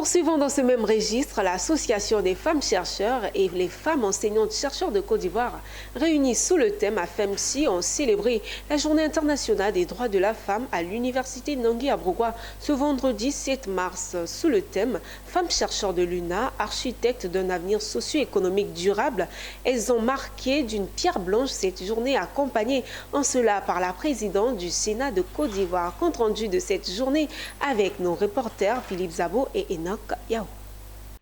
Poursuivons dans ce même registre, l'Association des femmes chercheurs et les femmes enseignantes chercheurs de Côte d'Ivoire, réunies sous le thème AFEMSI, ont célébré la Journée internationale des droits de la femme à l'Université Nangui-Abrogwa ce vendredi 7 mars, sous le thème Femmes chercheurs de l'UNA, architectes d'un avenir socio-économique durable. Elles ont marqué d'une pierre blanche cette journée, accompagnée en cela par la présidente du Sénat de Côte d'Ivoire. Compte rendu de cette journée avec nos reporters Philippe Zabo et Yao.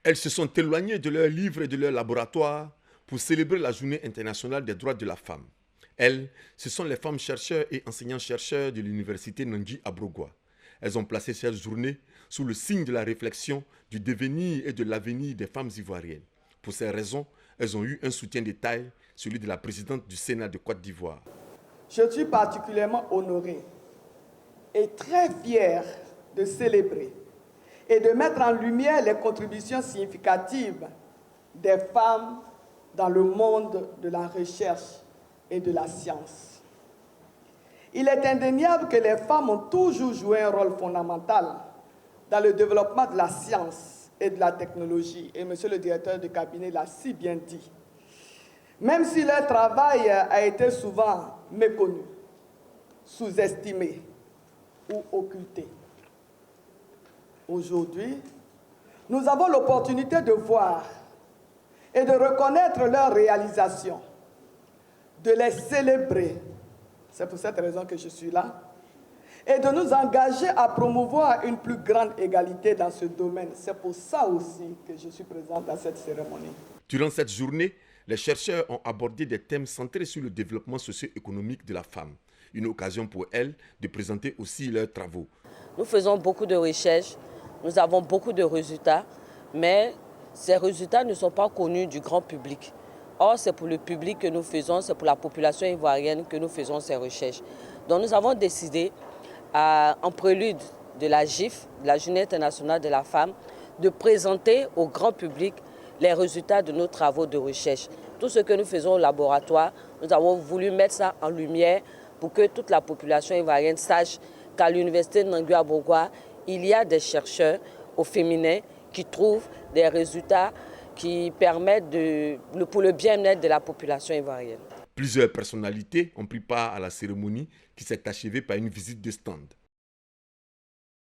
Elles se sont éloignées de leurs livres et de leurs laboratoires pour célébrer la Journée internationale des droits de la femme. Elles, ce sont les femmes chercheurs et enseignants-chercheurs de l'Université Nangui-Abrogwa. Elles ont placé cette journée sous le signe de la réflexion du devenir et de l'avenir des femmes ivoiriennes. Pour ces raisons, elles ont eu un soutien de taille, celui de la présidente du Sénat de Côte d'Ivoire. Je suis particulièrement honorée et très fière de célébrer et de mettre en lumière les contributions significatives des femmes dans le monde de la recherche et de la science. Il est indéniable que les femmes ont toujours joué un rôle fondamental dans le développement de la science et de la technologie, et monsieur le directeur de cabinet l'a si bien dit. Même si leur travail a été souvent méconnu, sous-estimé ou occulté. Aujourd'hui, nous avons l'opportunité de voir et de reconnaître leurs réalisations, de les célébrer. C'est pour cette raison que je suis là. Et de nous engager à promouvoir une plus grande égalité dans ce domaine. C'est pour ça aussi que je suis présente à cette cérémonie. Durant cette journée, les chercheurs ont abordé des thèmes centrés sur le développement socio-économique de la femme. Une occasion pour elles de présenter aussi leurs travaux. Nous faisons beaucoup de recherches. Nous avons beaucoup de résultats, mais ces résultats ne sont pas connus du grand public. Or, c'est pour le public que nous faisons, c'est pour la population ivoirienne que nous faisons ces recherches. Donc nous avons décidé, en prélude de la GIF, de la Journée internationale de la femme, de présenter au grand public les résultats de nos travaux de recherche. Tout ce que nous faisons au laboratoire, nous avons voulu mettre ça en lumière pour que toute la population ivoirienne sache qu'à l'Université de Nangui-Abrogwa, il y a des chercheurs au féminin qui trouvent des résultats qui permettent pour le bien-être de la population ivoirienne. Plusieurs personnalités ont pris part à la cérémonie qui s'est achevée par une visite de stand.